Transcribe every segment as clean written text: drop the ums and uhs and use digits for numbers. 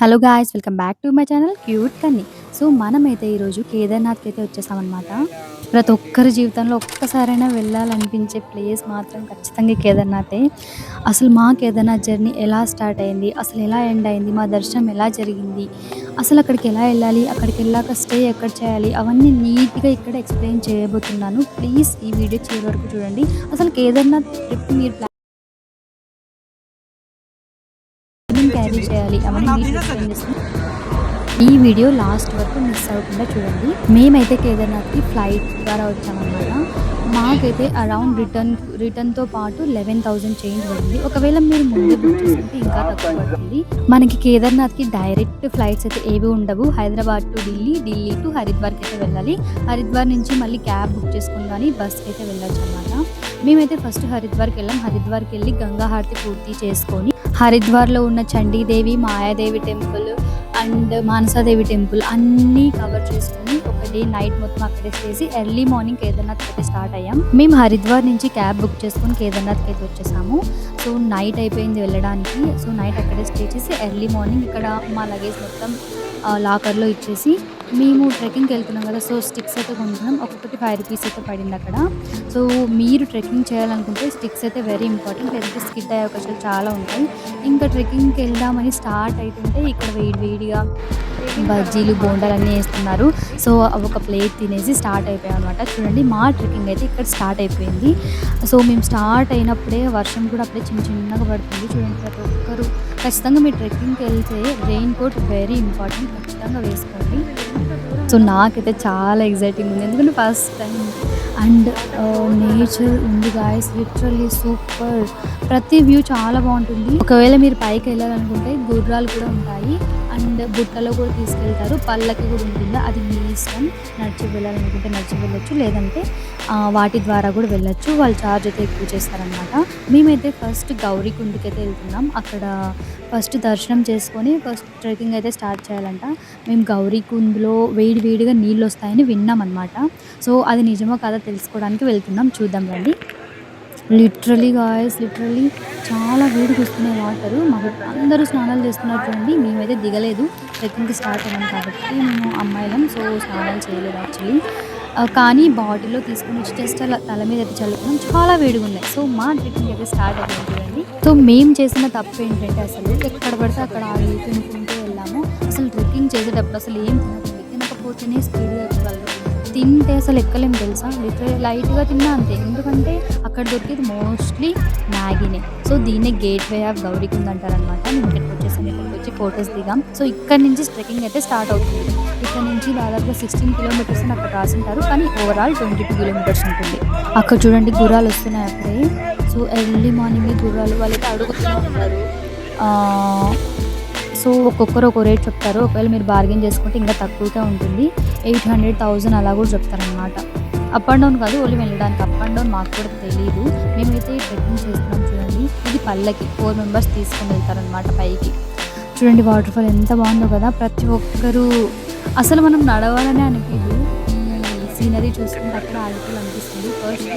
Hello guys, welcome back to my channel cute Kanni. So మనమైతే ఈరోజు కేదార్నాథ్కి అయితే వచ్చేసామన్నమాట. ప్రతి ఒక్కరి జీవితంలో ఒక్కసారైనా వెళ్ళాలనిపించే ప్లేస్ మాత్రం ఖచ్చితంగా కేదార్నాథే. అసలు మా కేదార్నాథ్ జర్నీ ఎలా స్టార్ట్ అయింది, అసలు ఎలా ఎండ్ అయింది, మా దర్శనం ఎలా జరిగింది, అసలు అక్కడికి ఎలా వెళ్ళాలి, అక్కడికి వెళ్ళాక స్టే ఎక్కడ చేయాలి, అవన్నీ నీట్గా ఇక్కడ ఎక్స్ప్లెయిన్ చేయబోతున్నాను. ప్లీజ్ ఈ వీడియో చివరి వరకు చూడండి. అసలు కేదార్నాథ్ ట్రిప్ మీరు క్యారీ చేయాలి అవన్నీ మీకు ఎక్స్ప్లెయిన్ చేస్తాను. ఈ వీడియో లాస్ట్ వరకు మిస్ అవ్వకుండా చూడండి. మేమైతే కేదార్నాథ్కి ఫ్లైట్ ద్వారా వచ్చామన్నమాట. మాకైతే అరౌండ్ రిటర్న్తో పాటు 11,000 చేంజ్ పడింది. ఒకవేళ మీరు ముందే బుక్ చేసుకుంటే ఇంకా తక్కువ పడుతుంది. మనకి కేదార్నాథ్కి డైరెక్ట్ ఫ్లైట్స్ అయితే ఏవి ఉండవు. హైదరాబాద్ టు ఢిల్లీ, ఢిల్లీ టు హరిద్వార్కి అయితే వెళ్ళాలి. హరిద్వార్ నుంచి మళ్ళీ క్యాబ్ బుక్ చేసుకుని కానీ బస్కి అయితే వెళ్ళొచ్చు అనమాట. మేమైతే ఫస్ట్ హరిద్వార్కి వెళ్ళాం. హరిద్వార్కి వెళ్ళి గంగా హారతి పూర్తి చేసుకొని హరిద్వార్లో ఉన్న Chandi Devi, Mayadevi temple and Manasa Devi temple అన్నీ కవర్ చేసుకుని ఒక డే నైట్ మొత్తం అక్కడే చేసి ఎర్లీ మార్నింగ్ కేదార్నాథ్కి అయితే స్టార్ట్ అయ్యాం. మేము హరిద్వార్ నుంచి క్యాబ్ బుక్ చేసుకుని కేదార్నాథ్కి అయితే వచ్చేసాము. సో నైట్ అయిపోయింది వెళ్ళడానికి. సో నైట్ అక్కడే స్టే చేసి ఎర్లీ మార్నింగ్ ఇక్కడ మా లగేజ్ మొత్తం లాకర్లో ఇచ్చేసి మేము ట్రెక్కింగ్కి వెళ్తున్నాం కదా. సో స్టిక్స్ అయితే కొంటున్నాం. ఒక్కొక్కటి 5 రూపీస్ అయితే పడింది అక్కడ. సో మీరు ట్రెక్కింగ్ చేయాలనుకుంటే స్టిక్స్ అయితే వెరీ ఇంపార్టెంట్, లేదంటే స్కిడ్ అయ్యే అవకాశాలు చాలా ఉంటాయి. ఇంకా ట్రెక్కింగ్కి వెళ్దామని స్టార్ట్ అవుతుంటే ఇక్కడ వేడిగా బజ్జీలు, బోండాలు అన్నీ వేస్తున్నారు. సో ఒక ప్లేట్ తినేసి స్టార్ట్ అయిపోయాం అనమాట. చూడండి మా ట్రెక్కింగ్ అయితే ఇక్కడ స్టార్ట్ అయిపోయింది. సో మేము స్టార్ట్ అయినప్పుడే వర్షం కూడా అప్పుడే చిన్నగా పడుతుంది. చూడండి ప్రతి ఒక్కరు ఖచ్చితంగా మీరు ట్రెక్కింగ్కి వెళ్తే రెయిన్ కోట్ వెరీ ఇంపార్టెంట్, ఖచ్చితంగా వేసుకోండి. సో నాకైతే చాలా ఎగ్జైటింగ్ ఉంది, ఎందుకంటే ఫస్ట్ టైం. అండ్ నేచర్ ఉంది గాయస్, లిటరల్లీ సూపర్. ప్రతి వ్యూ చాలా బాగుంటుంది. ఒకవేళ మీరు పైకి వెళ్ళాలనుకుంటే గుర్రాలు కూడా ఉంటాయి అండ్ బుట్టలో కూడా తీసుకెళ్తారు. పళ్ళకి కూడా ఉంటుంది, అది మీ ఇష్టం. నడిచి వెళ్ళాలనుకుంటే నడిచి వెళ్ళొచ్చు, లేదంటే వాటి ద్వారా కూడా వెళ్ళొచ్చు. వాళ్ళు ఛార్జ్ అయితే ఎక్కువ చేస్తారనమాట. మేమైతే ఫస్ట్ గౌరీకుండ్కి అయితే వెళ్తున్నాం. అక్కడ ఫస్ట్ దర్శనం చేసుకొని ఫస్ట్ ట్రెక్కింగ్ అయితే స్టార్ట్ చేయాలంట. మేము గౌరీకుండ్లో వేడిగా నీళ్ళు వస్తాయని విన్నాం అనమాట. సో అది నిజమో కాదో తెలుసుకోవడానికి వెళ్తున్నాం. చూద్దాం రండి. లిటరలీ గాయస్, లిటరలీ చాలా వేడిగా వస్తున్నాయి వాటరు. మాకు అందరూ స్నానాలు చేస్తున్నారు చూడండి. మేమైతే దిగలేదు, ట్రెక్కింగ్కి స్టార్ట్ అయ్యాం కాబట్టి మేము అమ్మాయిలం. సో స్నానాలు చేయలేదు యాక్చువల్లీ. కానీ బాటిల్లో తీసుకొని వచ్చి జస్ట్ అలా తల మీద అయితే చల్లుకున్నాం. చాలా వేడిగా ఉన్నాయి. సో మా ట్రెక్కింగ్ అయితే స్టార్ట్ అయ్యింది చూడండి. సో మేము చేసిన తప్పు ఏంటంటే అసలు ఎక్కడ పడితే అక్కడ ఆగి తినుకుంటూ వెళ్ళాము. అసలు ట్రెక్కింగ్ చేసేటప్పుడు అసలు ఏం తినకపోతేనే స్పీడ్గా ఎక్కగలరు. తింటే అసలు ఎక్కలేము తెలుసా. లైట్గా తిన్నా అంతే, ఎందుకంటే అక్కడ దొరికేది మోస్ట్లీ మ్యాగీనే. సో దీన్నే గేట్ వే ఆఫ్ గౌరీకుండ్ అంటారనమాట. మేము ఇక్కడికి వచ్చేసాం, ఇక్కడికి వచ్చి ఫొటోస్ దిగాం. సో ఇక్కడ నుంచి ట్రెక్కింగ్ అయితే స్టార్ట్ అవుతుంది. ఇక్కడ నుంచి దాదాపుగా 16 కిలోమీటర్స్ అని అక్కడ రాసింటారు, కానీ ఓవరాల్ 22 కిలోమీటర్స్ ఉంటుంది. అక్కడ చూడండి గుర్రాలు వస్తున్నాయి అప్పుడే. సో ఎర్లీ మార్నింగ్ గుర్రాలు వాళ్ళైతే అడుగుతూ ఉంటారు. సో ఒక్కొక్కరు ఒక్కో రేట్ చెప్తారు. ఒకవేళ మీరు బార్గెన్ చేసుకుంటే ఇంకా తక్కువగా ఉంటుంది. 800, 1000 అలా కూడా చెప్తారనమాట. అప్ అండ్ డౌన్ కాదు, ఓన్లీ వెళ్ళడానికి. అప్ అండ్ డౌన్ మాకు కూడా తెలియదు. మేమైతే ట్రెక్కింగ్ చేస్తున్నాం చూడండి. ఇది పళ్ళకి 4 మెంబర్స్ తీసుకొని వెళ్తారనమాట పైకి. చూడండి వాటర్ ఫాల్ ఎంత బాగుందో కదా. ప్రతి ఒక్కరు అసలు మనం నడవాలనే అనిపించదు. ఈ సీనరీ చూసుకుంటే అక్కడ ఆగిపోవాలనిపిస్తుంది. ఫస్ట్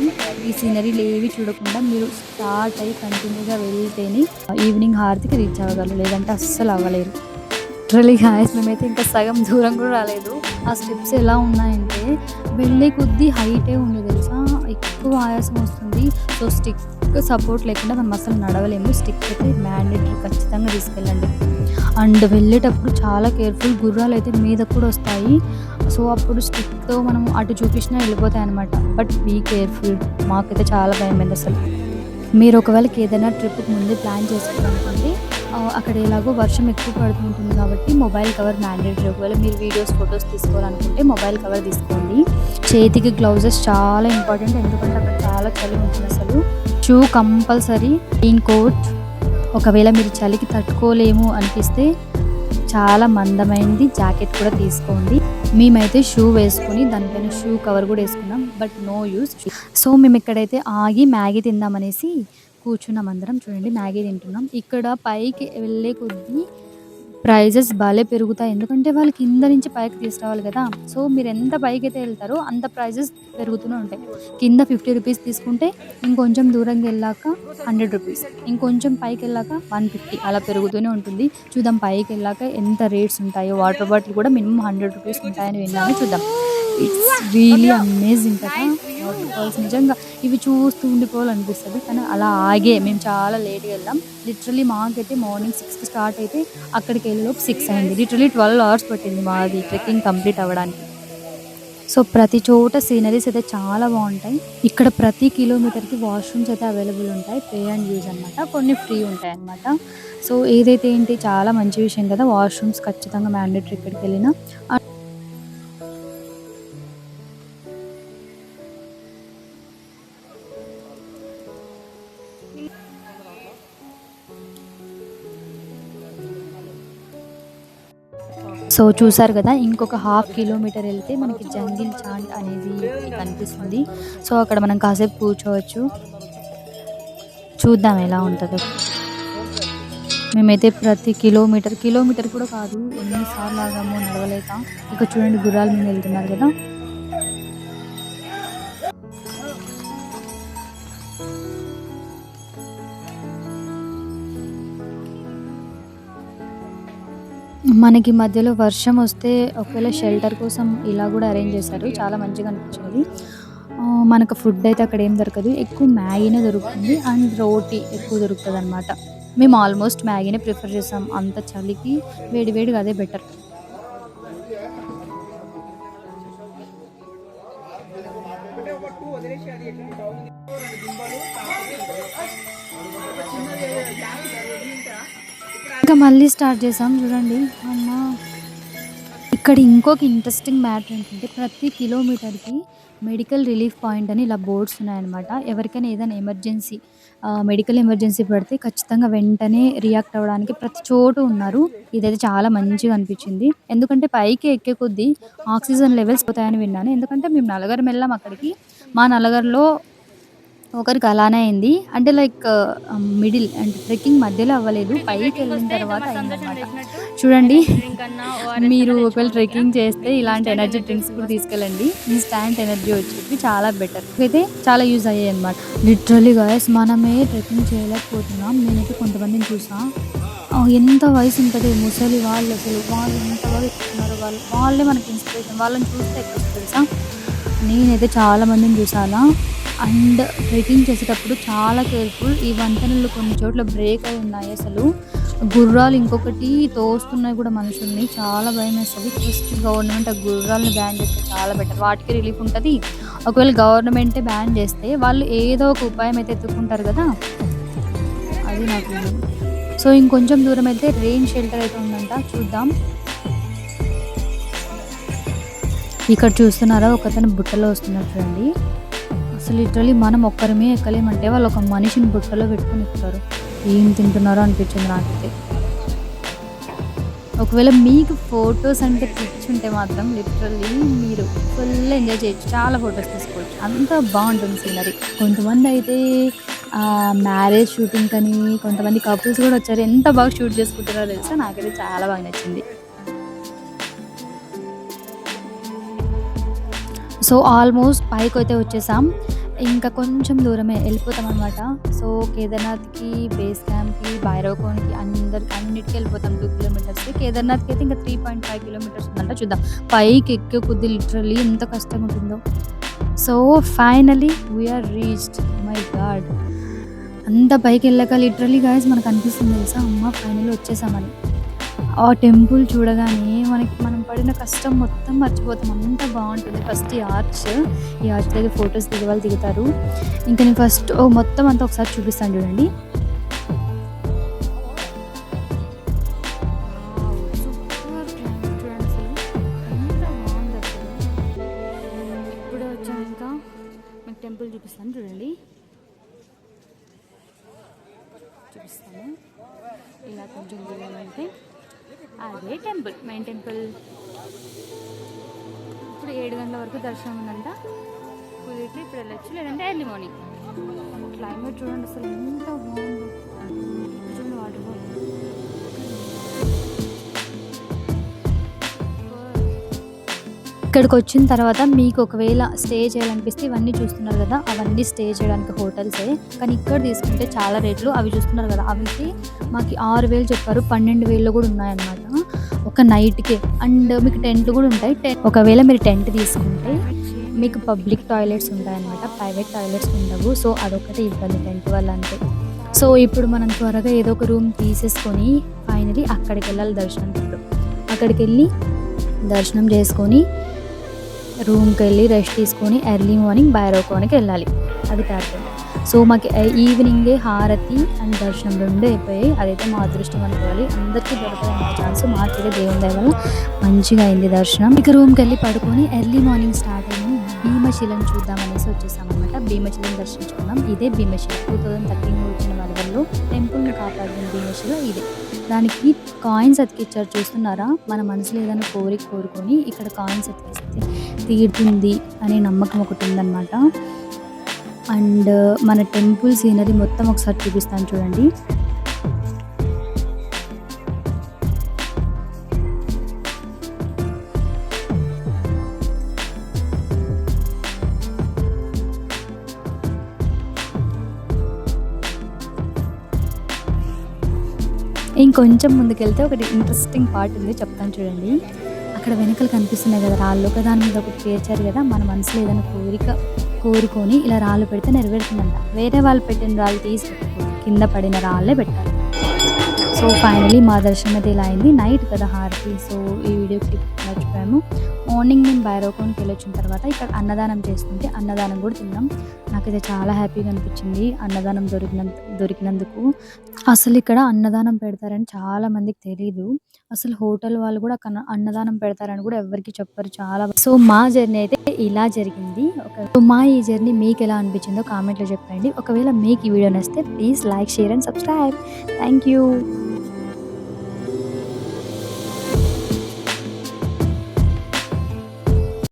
ఈ సీనరీలు ఏవి చూడకుండా మీరు స్టార్ట్ అయ్యి కంటిన్యూగా వెళ్తేనే ఈవినింగ్ హారతికి రీచ్ అవ్వగలరు, లేదంటే అస్సలు అవ్వలేరు. లిటరలీ గాయస్, మేమైతే ఇంకా సగం దూరం కూడా రాలేదు. ఆ స్టెప్స్ ఎలా ఉన్నాయంటే వెళ్ళే కొద్దీ హైటే ఉంది తెలుసా, ఎక్కువ ఆయాసం వస్తుంది. సో స్టిక్ సపోర్ట్ లేకుండా మనం అసలు నడవలేము. స్టిక్ అయితే మ్యాండేటరీ, ఖచ్చితంగా తీసుకెళ్ళండి. అండ్ వెళ్ళేటప్పుడు చాలా కేర్ఫుల్. గుర్రాలు అయితే మీద కూడా వస్తాయి. సో అప్పుడు స్టిక్తో మనం అటు చూపించినా వెళ్ళిపోతాయి అనమాట. But be careful. మాకైతే చాలా భయమైంది అసలు. మీరు ఒకవేళ ఏదైనా ట్రిప్కి ముందే ప్లాన్ చేసుకోవాలనుకుంటే అక్కడ ఎలాగో వర్షం ఎక్కువ పడుతుంటుంది కాబట్టి మొబైల్ కవర్ మ్యాండేటరీ. ఒకవేళ మీరు వీడియోస్, ఫొటోస్ తీసుకోవాలనుకుంటే మొబైల్ కవర్ తీసుకోండి. చేతికి గ్లౌజెస్ చాలా ఇంపార్టెంట్, ఎందుకంటే అక్కడ చాలా చలి ఉంటుంది అసలు. Shoe compulsory, raincoat. ఒకవేళ మీరు చలికి తట్టుకోలేము అనిపిస్తే చాలా మందమైనది జాకెట్ కూడా తీసుకోండి. మేమైతే షూ వేసుకొని దానిపైన షూ కవర్ కూడా వేసుకున్నాం, బట్ నో యూస్. సో మేము ఇక్కడైతే ఆగి మ్యాగీ తిందామనేసి కూర్చున్నాం అందరం. చూడండి మ్యాగీ తింటున్నాం. ఇక్కడ పైకి వెళ్ళే కొద్దీ ప్రైజెస్ భలే పెరుగుతాయి. ఎందుకంటే వాళ్ళు కింద నుంచి పైకి తీసుకురావాలి కదా! సో, మీరు ఎంత పైకైతే వెళ్తారో అంత ప్రైజెస్ పెరుగుతూనే ఉంటాయి. కింద ₹50 తీసుకుంటే ఇంకొంచెం దూరంగెళ్ళాక ₹100, ఇంకొంచెం పైకెళ్ళాక 150 అలా పెరుగుతూనే ఉంటుంది. చూద్దాం పైకెళ్ళాక ఎంత రేట్స్ ఉంటాయో. వాటర్ బాటిల్ కూడా మినిమమ్ ₹100 ఉంటాయని విన్నాను. చూద్దాం. ఇట్స్ రియలీ అమేజింగ్ కదా! వాటర్ ఫాల్స్ నిజంగా ఇవి చూస్తూ ఉండిపోవాలనిపిస్తది. కానీ అలా ఆగే మేము చాలా లేట్‌గా ఎళ్ళాం. లిటరల్లీ మాకైతే మార్నింగ్ 6కి స్టార్ట్ అయితే అక్కడికెళ్ళేలోపు 6 అయింది. లిటరల్లీ 12 అవర్స్ పట్టింది మాది ట్రెక్కింగ్ కంప్లీట్ అవ్వడానికి. సో, ప్రతి చోట సీనరీస్ అయితే చాలా బావుంటాయి. ఇక్కడ ప్రతి కిలోమీటర్‌కి వాష్‌రూమ్స్ అయితే అవైలబుల్ ఉంటాయి. పే అండ్ యూజ్ అనమాట. కొన్ని ఫ్రీ ఉంటాయన్నమాట. సో, ఏదైతే ఏంటి చాలా మంచి విషయం కదా! వాష్‌రూమ్స్ ఖచ్చితంగా మ్యాండేటరీ ఎక్కడికెళ్ళినా. సో, చూసారు కదా! ఇంకొక హాఫ్ కిలోమీటర్ ఎళ్తే మనకి జంగిల్ చాంట్ అనేది కనిపిస్తుంది. సో, అక్కడ మనం కాసేపు కూర్చోవచ్చు. చూద్దాం ఎలా ఉంటదో. మేమైతే ప్రతి కిలోమీటర్ కూడా కాదు ఎన్ని సార్లు ఆగామో నడవలేక. ఇక్కడ చూడండి గుర్రాల మీద వెళ్తున్నారు కదా! మనకి మధ్యలో వర్షం వస్తే ఒకవేళ షెల్టర్ కోసం ఇలా గూడా అరేంజ్ చేశారు. చాలా మంచిగా అనిపించింది. మనకు ఫుడ్ అయితే అక్కడ ఏం దొరకదు. ఎక్కువ మ్యాగీనే దొరుకుతుంది. అండ్ రోటీ ఎక్కువ దొరుకుతదనమాట. మేము ఆల్మోస్ట్ మ్యాగీనే ప్రిఫర్ చేసాం. అంత చలికి వేడి వేడిగా అదే బెటర్. ఇంకా మళ్ళీ స్టార్ట్ చేసాం చూడండి. అమ్మా! ఇక్కడ ఇంకొక ఇంట్రెస్టింగ్ మ్యాటర్ ఏంటంటే ప్రతి కిలోమీటర్‌కి మెడికల్ రిలీఫ్ పాయింట్ అని ఇలా బోర్డ్స్ ఉన్నాయన్నమాట. ఎవరికైనా ఏదైనా ఎమర్జెన్సీ మెడికల్ ఎమర్జెన్సీ పడితే ఖచ్చితంగా వెంటనే రియాక్ట్ అవ్వడానికి ప్రతి చోటు ఉన్నారు. ఇదైతే చాలా మంచిగా అనిపించింది. ఎందుకంటే పైకి ఎక్కే కొద్దీ ఆక్సిజన్ లెవెల్స్ పోతాయని విన్నాను. ఎందుకంటే మేము నలుగురం వెళ్ళాం అక్కడికి. మా నలుగురిలో ఒకరికి అలానే అయింది. అంటే లైక్ మిడిల్ అంటే ట్రెక్కింగ్ మధ్యలో అవ్వలేదు. పైకెళ్ళిన తర్వాత అయిందనమాట. చూడండి మీరు ఒకవేళ ట్రెక్కింగ్ చేస్తే ఇలాంటి ఎనర్జీ డ్రింక్స్ కూడా తీసుకెళ్ళండి. ఇన్‌స్టాంట్ ఎనర్జీ వచ్చేటివి చాలా బెటర్. అయితే చాలా యూజ్ అయ్యాయన్నమాట. లిటరల్లీ గైస్ మనమే ట్రెక్కింగ్ చేయలేకపోతున్నాం. నేనైతే కొంతమందిని చూసా. ఎంత వయసు ఉంటది ముసలి వాళ్ళు అసలు వాళ్ళు ఎంత బాగా ఎక్కుతున్నారు. వాళ్ళే మనకి ఇన్స్పిరేషన్. వాళ్ళని చూస్తే ఎక్కొచ్చు తెలుసా. నేనైతే చాలా మందిని చూసాను. అండ్ ట్రెక్కింగ్ చేసేటప్పుడు చాలా కేర్‌ఫుల్. ఈ వంతెనలు కొన్ని చోట్ల బ్రేక్ అయి ఉన్నాయి అసలు. గుర్రాలు ఇంకొకటి తోస్తున్నాయి కూడా మనుషుల్ని. చాలా భయమేస్తది. ఫస్ట్ గవర్నమెంట్ ఆ గుర్రాలను బ్యాన్ చేస్తే చాలా బెటర్. వాటికి రిలీఫ్ ఉంటది. ఒకవేళ గవర్నమెంటే బ్యాన్ చేస్తే వాళ్ళు ఏదో ఒక ఉపాయం అయితే ఎతుక్కుంటారు కదా! అది నా ఫీలింగ్. సో, ఇంకొంచెం దూరం వెళ్తే రెయిన్ షెల్టర్ అయితే ఉందంట. చూద్దాం. ఇక్కడ చూస్తున్నారా ఒకతను బుట్టలో వస్తున్నాడు చూడండి. అసలు లిటరల్లీ మనం ఒక్కరమే ఎక్కలేమంటే వాళ్ళు ఒక మనిషిని బుట్టలో పెట్టుకొని ఎక్కుతారు. ఏం తింటున్నారో అనిపించింది నాకైతే. ఒకవేళ మీకు ఫోటోస్ అంటే పిచ్చుంటే మాత్రం లిటరల్లీ మీరు ఫుల్ ఎంజాయ్ చేయొచ్చు. చాలా ఫోటోస్ తీసుకోవచ్చు. అంత బాగుంటుంది సీనరీ. కొంతమంది అయితే మ్యారేజ్ షూటింగ్ అని కొంతమంది కపుల్స్ కూడా వచ్చారు. ఎంత బాగా షూట్ చేసుకుంటారో తెలుసా. నాకైతే చాలా బాగా నచ్చింది. సో, ఆల్మోస్ట్ పైకైతే వచ్చేసాం. ఇంకా కొంచెం దూరమే వెళ్ళిపోతామనమాట. సో, కేదార్‌నాథ్‌కి, బేస్ క్యాంప్‌కి, భైరవకోనకి అన్నిటికి వెళ్ళిపోతాం 2 కిలోమీటర్స్. కేదార్‌నాథ్‌కి అయితే ఇంకా 3.5 కిలోమీటర్స్ ఉందంట. చూద్దాం. పైకి ఎక్కే కొద్దీ లిటరల్లీ ఎంత కష్టంగా ఉంటుందో. So, finally we are reached. My God! అంత పైకెళ్ళాక లిటరల్లీ గైస్ మనకు అనిపిస్తుంది తెలుసా. అమ్మ! ఫైనల్లీ వచ్చేసామని. ఆ టెంపుల్ చూడగానే మనం పడిన కష్టం మొత్తం మర్చిపోతాం. అంత బాగుంటుంది. ఫస్ట్ ఈ ఆర్చ్ దగ్గర ఫొటోస్ దిగే వాళ్ళు దిగుతారు. ఇంకా నేను ఫస్ట్ మొత్తం అంతా ఒకసారి చూపిస్తాను చూడండి. సూపర్ క్లైమేట్ చూడండి అసలు ఎంత బాగుంది అసలు. ఇప్పుడే వచ్చాను. ఇంకా మీకు టెంపుల్ చూపిస్తాను చూడండి. చూపిస్తాను. ఇలా కొంచెం దూరం అయితే అదే టెంపుల్, మెయిన్ టెంపుల్. ఇప్పుడు 7 గంటల వరకు దర్శనం ఉందంట. కుదిరితే ఇప్పుడు వెళ్ళొచ్చు, లేదంటే ఎర్లీ మార్నింగ్. క్లైమేట్ చూడండి అసలు ఎంత బాగుందో. చూడండి వాటర్ ఫాల్. ఇక్కడికి వచ్చిన తర్వాత మీకు ఒకవేళ స్టే చేయాలనిపిస్తే ఇవన్నీ చూస్తున్నారు కదా, అవన్నీ స్టే చేయడానికి హోటల్సే. కానీ ఇక్కడ తీసుకుంటే చాలా రేట్లు. అవి చూస్తున్నారు కదా, అవికి మాకు 6,000 చెప్పారు. 12,000 కూడా ఉన్నాయన్నమాట ఒక నైట్కే. అండ్ మీకు టెంట్లు కూడా ఉంటాయి. ఒకవేళ మీరు టెంట్ తీసుకుంటే మీకు పబ్లిక్ టాయిలెట్స్ ఉంటాయన్నమాట, ప్రైవేట్ టాయిలెట్స్ ఉండవు. సో అదొకటి ఇబ్బంది టెంట్ వల్ల అంతే. సో ఇప్పుడు మనం త్వరగా ఏదో ఒక రూమ్ తీసేసుకొని ఫైనలీ అక్కడికి వెళ్ళాలి దర్శనంకి. ఇప్పుడు అక్కడికి వెళ్ళి దర్శనం చేసుకొని రూమ్కి వెళ్ళి రెస్ట్ తీసుకొని ఎర్లీ మార్నింగ్ భైరవకోనకి వెళ్ళాలి. అది టార్గెట్. సో మాకు ఈవినింగే హారతి అండ్ దర్శనం 2 అయిపోయాయి. అదైతే మా అదృష్టం అనుకోవాలి. అందరికీ దొరకదన్న ఛాన్స్ మాకైతే దేవుని దయ వల్ల మంచిగా అయింది దర్శనం. ఇక రూమ్కి వెళ్ళి పడుకొని ఎర్లీ మార్నింగ్ స్టార్ట్ అయ్యి భీమశిలను చూద్దామనేసి వచ్చేసామన్నమాట. భీమశిలను దర్శించుకున్నాం. ఇదే భీమశిల 2013 వచ్చిన వరదల్లో టెంపుల్ని కాపాడిన భీమశిల ఇదే. దానికి కాయిన్స్ అతికిచ్చారు చూస్తున్నారా. మన మనసులో ఏదైనా కోరుకొని ఇక్కడ కాయిన్స్ అతికిస్తే తీరుతుంది అనే నమ్మకం ఒకటి ఉందన్నమాట. అండ్ మన టెంపుల్ సీనరీ మొత్తం ఒకసారి చూపిస్తాను చూడండి. ఇంకొంచెం ముందుకెళ్తే ఒకటి ఇంట్రెస్టింగ్ పార్ట్ ఉంది, చెప్తాను చూడండి. అక్కడ వెనకలు కనిపిస్తున్నాయి కదా రాళ్ళు, ఒక దాని మీద ఒకటి పేర్చారు కదా. మన మనసులో ఏదైనా కోరుకొని ఇలా రాళ్ళు పెడితే నెరవేరుతుందంట. వేరే వాళ్ళు పెట్టిన రాళ్ళు తీసి పెట్టకూడదు, కింద పడిన రాళ్ళే పెట్టాలి. సో ఫైనలీ మా దర్శనం అయితే ఇలా అయింది. నైట్ కదా హారతి. సో ఈ వీడియో క్లిప్ మర్చిపోయాము. మార్నింగ్ మేము భైరవకోనకి వెళ్ళి వచ్చిన తర్వాత ఇక్కడ అన్నదానం చేస్తుంటే అన్నదానం కూడా తిన్నాం. నాకైతే చాలా హ్యాపీగా అనిపించింది అన్నదానం దొరికినందుకు. అసలు ఇక్కడ అన్నదానం పెడతారని చాలా మందికి తెలీదు. అసలు హోటల్ వాళ్ళు కూడా అన్నదానం పెడతారని కూడా ఎవరికి చెప్పరు. సో మా జర్నీ అయితే ఇలా జరిగింది. సో మా ఈ జర్నీ మీకు ఎలా అనిపించిందో కామెంట్లో చెప్పండి. ఒకవేళ మీకు ఈ వీడియో నచ్చితే please like, share and subscribe. Thank you.